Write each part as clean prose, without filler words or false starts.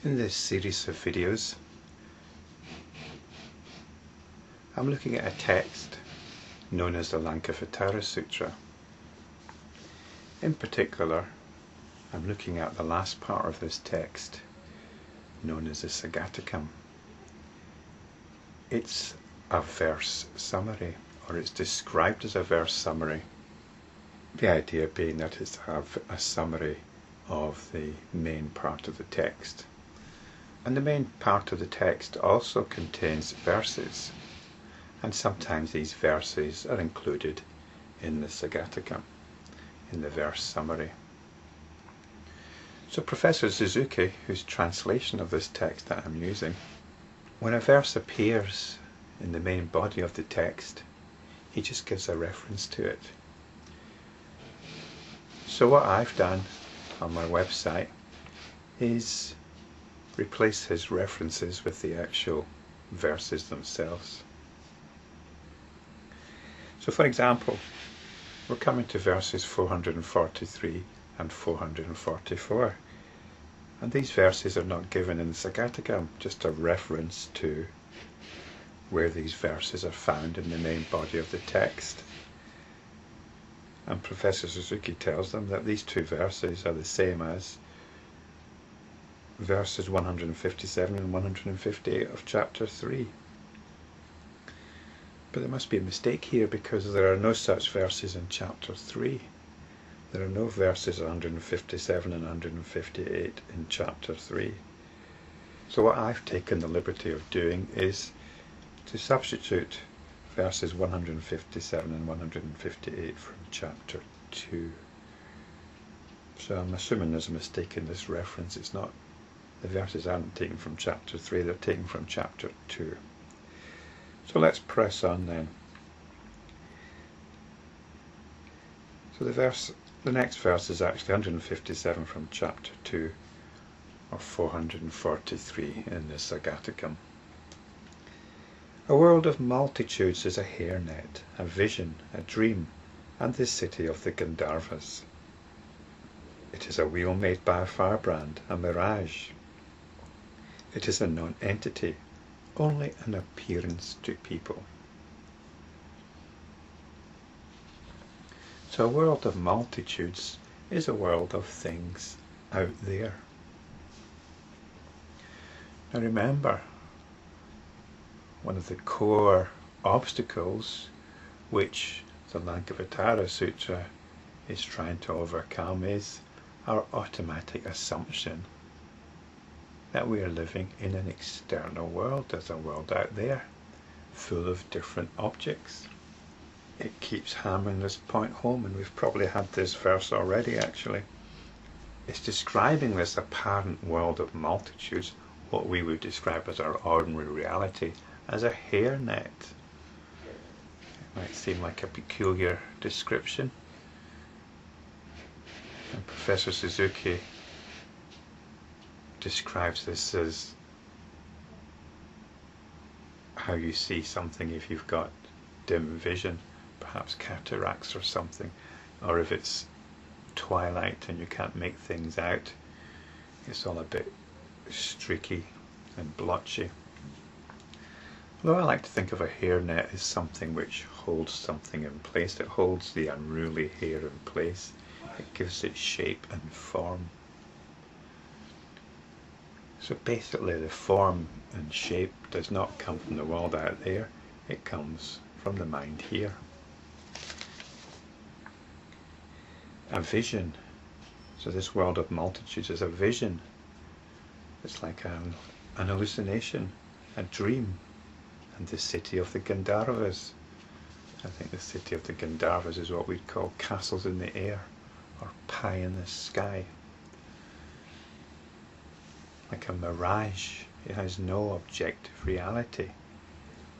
In this series of videos, I'm looking at a text known as the Lankavatara Sutra. In particular, I'm looking at the last part of this text, known as the Sagatakam. It's a verse summary, or it's described as a verse summary. The idea being that it's a summary of the main part of the text. And the main part of the text also contains verses, and sometimes these verses are included in the Sagatakam, in the verse summary. So Professor Suzuki, whose translation of this text that I'm using, when a verse appears in the main body of the text, he just gives a reference to it. So what I've done on my website is replace his references with the actual verses themselves. So for example, we're coming to verses 443 and 444, and these verses are not given in the Sagatakam, just a reference to where these verses are found in the main body of the text. And Professor Suzuki tells them that these two verses are the same as verses 157 and 158 of chapter 3. But there must be a mistake here, because there are no such verses in chapter 3. There are no verses 157 and 158 in chapter 3. So what I've taken the liberty of doing is to substitute verses 157 and 158 from chapter 2. So I'm assuming there's a mistake in this reference. It's not, the verses aren't taken from chapter 3, they're taken from chapter 2. So let's press on then. So the next verse is actually 157 from chapter 2, or 443 in the Sagatakam. A world of multitudes is a hairnet, a vision, a dream, and the city of the Gandharvas. It is a wheel made by a firebrand, a mirage. It is a non-entity, only an appearance to people. So a world of multitudes is a world of things out there. Now remember, one of the core obstacles which the Lankavatara Sutra is trying to overcome is our automatic assumption that we are living in an external world. There's a world out there full of different objects. It keeps hammering this point home, and we've probably had this verse already actually. It's describing this apparent world of multitudes, what we would describe as our ordinary reality, as a hairnet. It might seem like a peculiar description, and Professor Suzuki describes this as how you see something if you've got dim vision, perhaps cataracts or something, or if it's twilight and you can't make things out, it's all a bit streaky and blotchy. Although I like to think of a hairnet as something which holds something in place. It holds the unruly hair in place. It gives it shape and form. So basically the form and shape does not come from the world out there, it comes from the mind here. A vision. So this world of multitudes is a vision. It's like an hallucination, a dream. And the city of the Gandharvas. I think the city of the Gandharvas is what we'd call castles in the air, or pie in the sky. Like a mirage, it has no objective reality,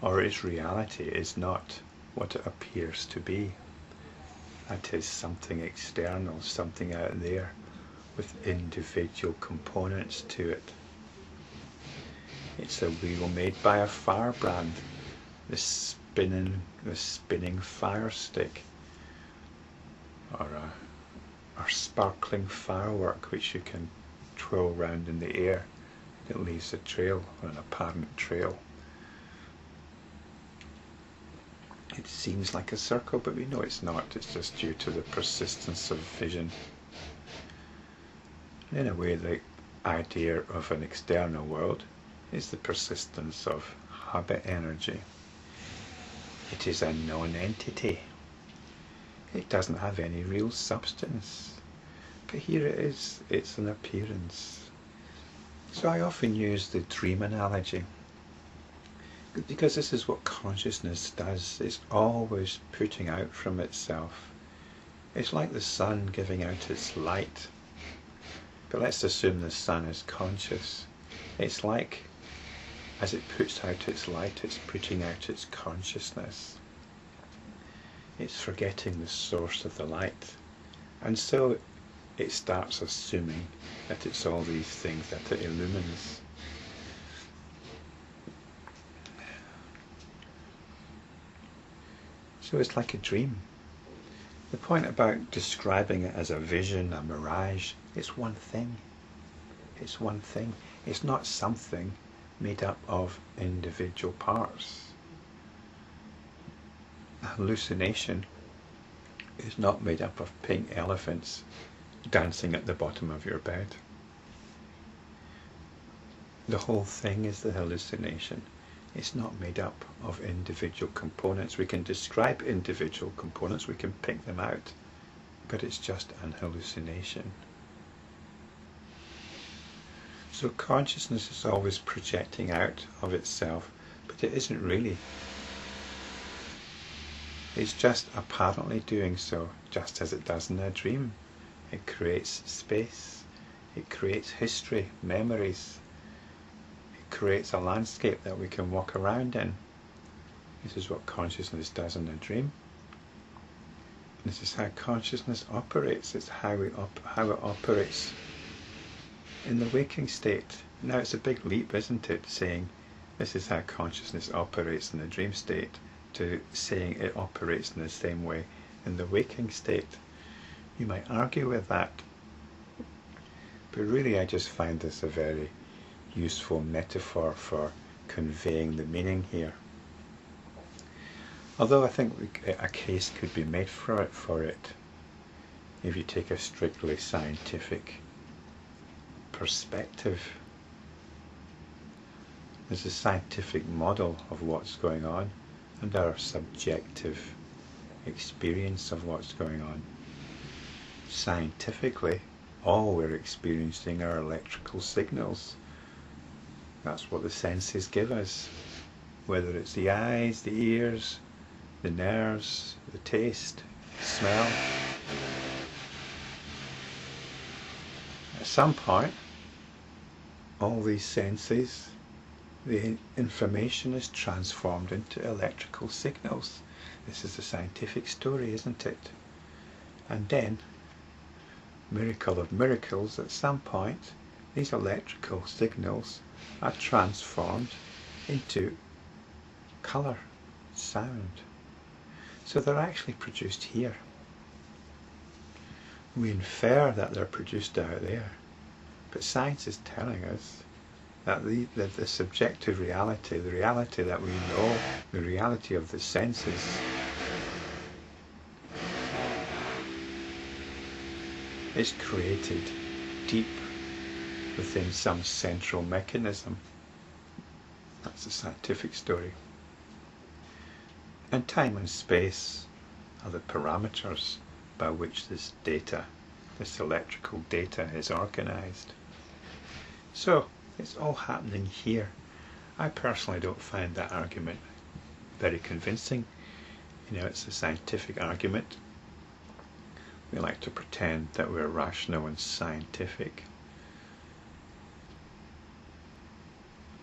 or its reality is not what it appears to be. That is something external, something out there with individual components to it. It's a wheel made by a firebrand, the spinning fire stick, or sparkling firework which you can twirl round in the air that leaves a trail, or an apparent trail. It seems like a circle, but we know it's not. It's just due to the persistence of vision. In a way, the idea of an external world is the persistence of habit energy. It is a non-entity. It doesn't have any real substance. But here it is, it's an appearance. So I often use the dream analogy, because this is what consciousness does. It's always putting out from itself. It's like the sun giving out its light. But let's assume the sun is conscious. It's like, as it puts out its light, it's putting out its consciousness. It's forgetting the source of the light. And so it starts assuming that it's all these things that it illumines. So it's like a dream. The point about describing it as a vision, a mirage, it's one thing. It's one thing. It's not something made up of individual parts. A hallucination is not made up of pink elephants dancing at the bottom of your bed. The whole thing is the hallucination. It's not made up of individual components. We can describe individual components, we can pick them out, but it's just an hallucination. So consciousness is always projecting out of itself, but it isn't really. It's just apparently doing so, just as it does in a dream. It creates space, it creates history, memories, it creates a landscape that we can walk around in. This is what consciousness does in a dream. This is how consciousness operates. It's how it operates in the waking state. Now it's a big leap, isn't it, saying this is how consciousness operates in the dream state to saying it operates in the same way in the waking state. You might argue with that, but really I just find this a very useful metaphor for conveying the meaning here. Although I think a case could be made for it if you take a strictly scientific perspective. There's a scientific model of what's going on and our subjective experience of what's going on. Scientifically, all we're experiencing are electrical signals. That's what the senses give us, whether it's the eyes, the ears, the nerves, the taste, smell. At some point, all these senses, the information is transformed into electrical signals. This is a scientific story, isn't it? And then, miracle of miracles, at some point, these electrical signals are transformed into colour, sound. So they're actually produced here. We infer that they're produced out there, but science is telling us that the subjective reality, the reality that we know, the reality of the senses, is created deep within some central mechanism. That's the scientific story. And time and space are the parameters by which this data, this electrical data, is organised. So it's all happening here. I personally don't find that argument very convincing. You know, it's a scientific argument. We like to pretend that we're rational and scientific,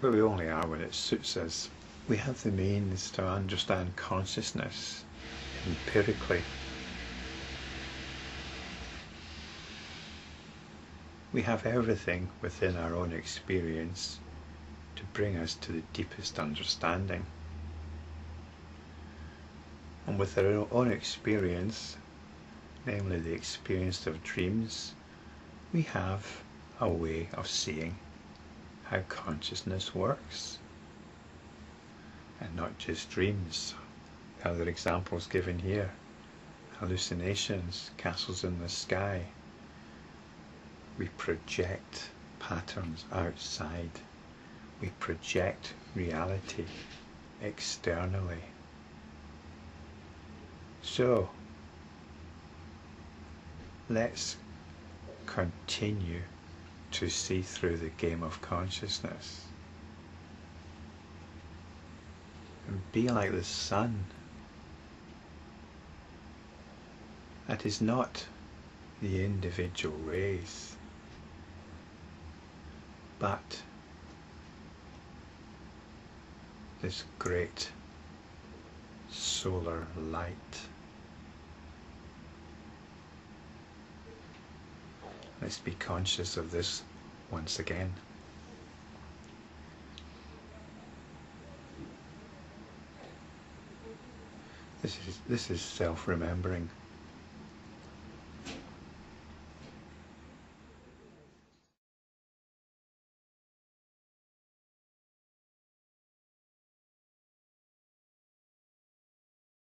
but we only are when it suits us. We have the means to understand consciousness empirically. We have everything within our own experience to bring us to the deepest understanding. And with our own experience, namely the experience of dreams, we have a way of seeing how consciousness works, and not just dreams. The other examples given here: hallucinations, castles in the sky. We project patterns outside. We project reality externally. So, let's continue to see through the game of consciousness and be like the sun. That is not the individual rays, but this great solar light. Let's be conscious of this once again. This is self-remembering.